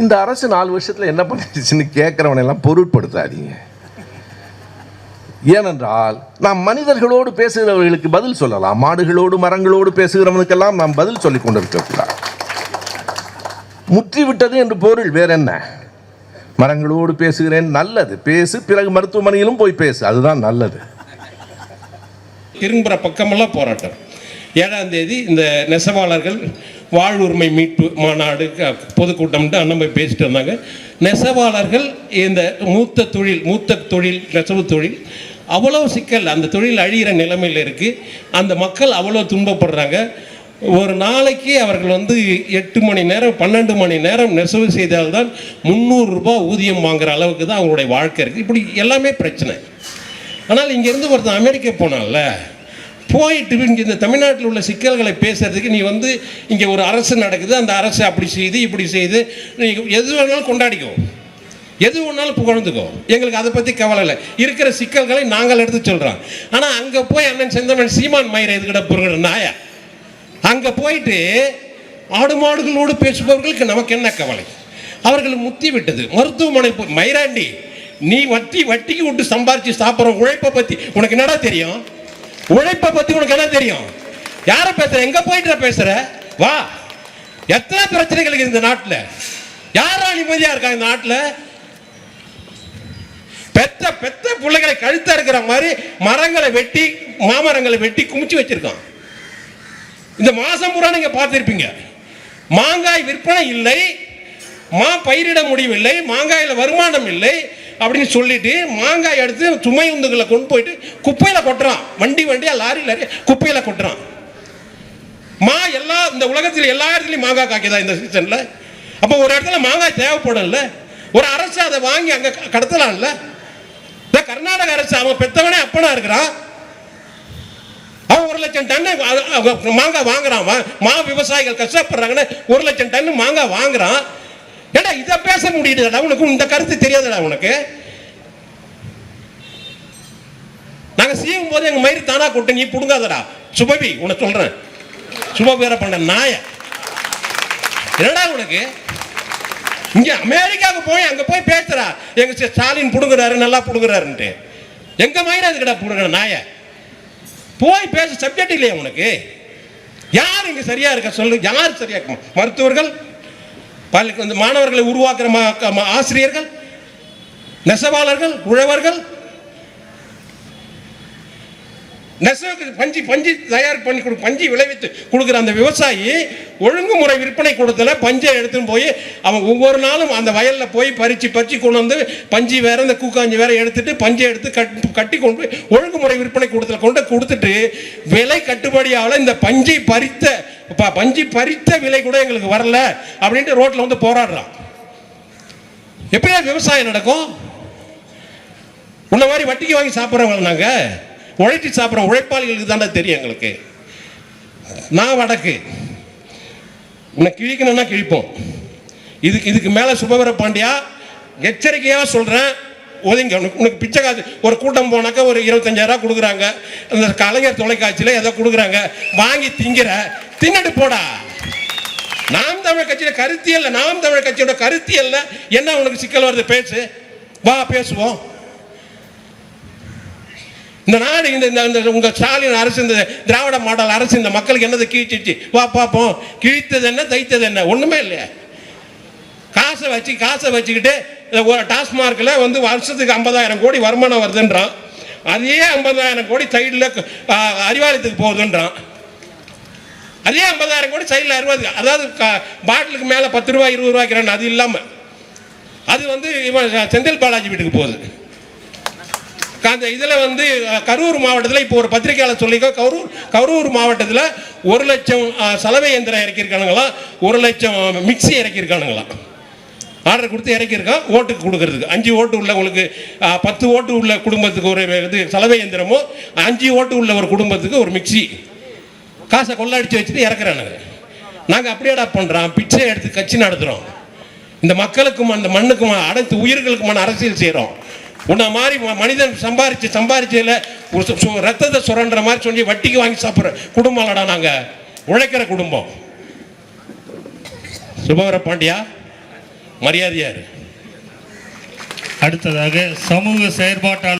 இந்த அரசு 4 வருஷத்தில் என்ன பண்ணிடுச்சுன்னு கேட்குறவனெல்லாம் பொருட்படுத்தாதீங்க. ஏனென்றால் நாம் மனிதர்களோடு பேசுகிறவர்களுக்கு பதில் சொல்லலாம், மாடுகளோடு மரங்களோடு பேசுகிறவனுக்கெல்லாம் நாம் பதில் சொல்லிக் கொண்டிருக்கக்கூடாது. முற்றிவிட்டது என்று பொருள் வேற என்ன? மரங்களோடு பேசுகிறேன், நல்லது, பேசு, பிறகு மருத்துவமனையிலும் போய் பேசு, அதுதான் நல்லது. திரும்புகிற பக்கமெல்லாம் போராட்டம். 7ஆம் தேதி இந்த நெசவாளர்கள் வாழ்வுரிமை மீட்பு மாநாடு பொதுக்கூட்டம்ட்டு அண்ணன் போய் பேசிட்டு வந்தாங்க. நெசவாளர்கள் இந்த மூத்த தொழில் நெசவு தொழில் அவ்வளோ சிக்கல், அந்த தொழில் அழிகிற நிலைமையில் இருக்குது. அந்த மக்கள் அவ்வளோ துன்பப்படுறாங்க. ஒரு நாளைக்கு அவர்கள் 8 மணி நேரம் 12 மணி நேரம் நெசவு செய்தால்தான் 300 ரூபாய் ஊதியம் வாங்குற அளவுக்கு தான் அவங்களுடைய வாழ்க்கை இருக்குது. இப்படி எல்லாமே பிரச்சனை. ஆனால் இங்கேருந்து ஒருத்தன் அமெரிக்கா போனால போயிட்டு இங்கே இந்த தமிழ்நாட்டில் உள்ள சிக்கல்களை பேசுறதுக்கு நீ இங்கே ஒரு அரசு நடக்குது, அந்த அரசு அப்படி செய்து இப்படி செய்து நீங்கள் எது வேணாலும் கொண்டாடிக்கோ, எது வேணாலும் புகழ்ந்துக்கோ, எங்களுக்கு அதை பற்றி கவலை இல்லை. இருக்கிற சிக்கல்களை நாங்கள் எடுத்து சொல்கிறோம். ஆனால் அங்கே போய் அண்ணன் செந்தமன் சீமான் மயிரை எதுக்கிட்ட பொருள் நாயா அங்கே போயிட்டு ஆடு மாடுகளோடு பேசுபவர்களுக்கு நமக்கு என்ன கவலை? அவர்களுக்கு முத்தி விட்டது. மருத்துவமனை மயிராண்டி, நீ வட்டிக்கு விட்டு சம்பாரிச்சு சாப்பிட்ற உழைப்பை பற்றி உனக்கு என்னடா தெரியும்? உழைப்பை பற்றி உனக்கு என்ன தெரியும்? யாரை பேசுற? எங்கே போயிட்டு பேசுற? வா, எத்தனை பிரச்சனைகள் இந்த நாட்டில்? யாரா நிம்மதியாக இருக்கா இந்த நாட்டில்? பெத்த பிள்ளைகளை கழுத்தா இருக்கிற மாதிரி மரங்களை வெட்டி மாமரங்களை வெட்டி குமிச்சு வச்சிருக்கான். இந்த மாசம் பூரா நீங்க பார்த்திருப்பீங்க. மாங்காய் விற்பனை இல்லை, பயிரிட முடியவில்லை, மாங்காயில வருமானம் இல்லை அப்படின்னு சொல்லிட்டு மாங்காய் எடுத்து சுமை உந்துகளை கொண்டு போயிட்டு குப்பையில கொட்டுறான். வண்டியா லாரி குப்பையில கொட்டுறான். இந்த உலகத்தில் எல்லா இடத்துலையும் மாங்காய் காய்க்குதா இந்த சீசன்ல? அப்போ ஒரு இடத்துல மாங்காய் தேவைப்படல, ஒரு அரசு அதை வாங்கி அங்க கடத்தலாம்ல. கர்நாடக அரசு அவன் பெத்தவனே அப்பனா இருக்கிறான். அவன் 1 லட்சம் டன்னு மாங்காய் வாங்குறான். விவசாயிகள் கஷ்டப்படுறாங்கன்னு 1 லட்சம் டன்னு மாங்காய் வாங்குறான். ஏடா இதை பேச முடியுதுடா உனக்கு? இந்த கருத்து தெரியாதுடா உனக்கு? நாங்க செய்யும் போது எங்க மயிறு தானா கொட்டு, நீ புடுங்காதடா. சுபவி உன்னை சொல்றேன், சுபவீர பண்ண நாய, என்னடா உனக்கு? இங்க அமெரிக்காவுக்கு போய் அங்க போய் பேசுறா, எங்க ஸ்டாலின் புடுங்குறாரு, நல்லா புடுங்குறாருன்ட்டு. எங்க மயிறு அதுக்கடா புடுங்குற நாய? போய் பேச சப்ஜெக்ட் இல்லையா உனக்கு? யார் இங்க சரியா இருக்க சொல்லு? யார் சரியா இருக்க? மருத்துவர்கள், மாணவர்களை உருவாக்குற ஆசிரியர்கள், நெசவாளர்கள், உழவர்கள், பஞ்சு தயார் பண்ணி பஞ்சு விளைவித்து கொடுக்குற அந்த விவசாயி ஒழுங்குமுறை விற்பனை கொடுத்தல பஞ்சை எடுத்துன்னு போய் அவன் ஒவ்வொரு நாளும் அந்த வயலில் போய் பறிச்சு கொண்டு வந்து பஞ்சு வேற இந்த கூக்காஞ்சி வேற எடுத்துட்டு பஞ்சை எடுத்து கட்டி கொண்டு போய் ஒழுங்குமுறை விற்பனை கொடுத்துட்டு விலை கட்டுப்படியால் இந்த பஞ்சு பறித்த விலை கூட எங்களுக்கு வரல அப்படின்ட்டு ரோட்டில் போராடுறான். எப்படியா விவசாயம் நடக்கும்? உன்ன மாதிரி வட்டிக்கு வாங்கி சாப்பிட்றவங்க நாங்கள் உழைச்சி சாப்பிட்ற உழைப்பாளிகளுக்கு தானே தெரியும் எங்களுக்கு. நான் வடக்கு, உன்னை கிழிக்கணும்னா கிழிப்போம். இதுக்கு மேலே சுபவீர பாண்டியா எச்சரிக்கையாக சொல்கிறேன், ஒதுங்க. உனக்கு பிச்சை காசு ஒரு கூட்டம் போனாக்கா ஒரு 25,000 கொடுக்குறாங்க, அந்த கலைஞர் தொலைக்காட்சியில் எதை கொடுக்குறாங்க, வாங்கி தின்னுட்டு போடா. நாம் தமிழர் கட்சியில் கருத்தியல்ல, நாம் தமிழர் கட்சியோட கருத்தியல்ல என்ன உனக்கு சிக்கல் வருது? பேசு, வா பேசுவோம். இந்த நாடு இந்த உங்க ஸ்டாலின் அரசு, இந்த திராவிட மாடல் அரசு இந்த மக்களுக்கு என்னது கிழிச்சிச்சு? வா பார்ப்போம். கிழித்தது என்ன, தைத்தது என்ன? ஒண்ணுமே இல்லையா? காசை வச்சுக்கிட்டு டாஸ்மார்க்கில் வருஷத்துக்கு 50,000 கோடி வருமானம் வருதுன்றான். அதே 50,000 கோடி சைடில் அறிவாலயத்துக்கு போகுதுன்றான். அதே 50,000 கோடி சைடில் 60, அதாவது பாட்டிலுக்கு மேலே 10 ரூபா 20 ரூபாய்க்கிறான். அது இல்லாமல் அது இவன் செந்தில் பாலாஜி வீட்டுக்கு போகுது. அந்த இதில் கரூர் மாவட்டத்தில் இப்போ ஒரு பத்திரிகையாளர் சொல்லிக்கோ, கரூர் மாவட்டத்தில் 1 லட்சம் சலவை இயந்திரம் இறக்கியிருக்கானுங்களாம், 1 லட்சம் மிக்சி இறக்கியிருக்கானுங்களாம். ஆர்டர் கொடுத்து இறக்கியிருக்கான் ஓட்டுக்கு கொடுக்கறதுக்கு. 5 ஓட்டு உள்ளவங்களுக்கு 10 ஓட்டு உள்ள குடும்பத்துக்கு ஒரு சலவை இயந்திரமோ, 5 ஓட்டு உள்ள ஒரு குடும்பத்துக்கு ஒரு மிக்சி. காசை கொள்ளடிச்சு வச்சுட்டு இறக்குறானுங்க. நாங்கள் அப்படியேடா பண்ணுறோம், பிச்சை எடுத்து கட்சி நடத்துகிறோம். இந்த மக்களுக்கும் அந்த மண்ணுக்கும் அனைத்து உயிர்களுக்குமான அரசியல் செய்கிறோம். உன்ன மாதிரி மனிதன் சம்பாரிச்சதில் ரத்தத்தை சுரண்ட மாதிரி சொல்லி வட்டிக்கு வாங்கி சாப்பிட்ற குடும்பம் இல்லடா நாங்கள், உழைக்கிற குடும்பம். சுபவீர பாண்டியா, மரியாதையாரு. அடுத்ததாக சமூக செயற்பாட்டாளர்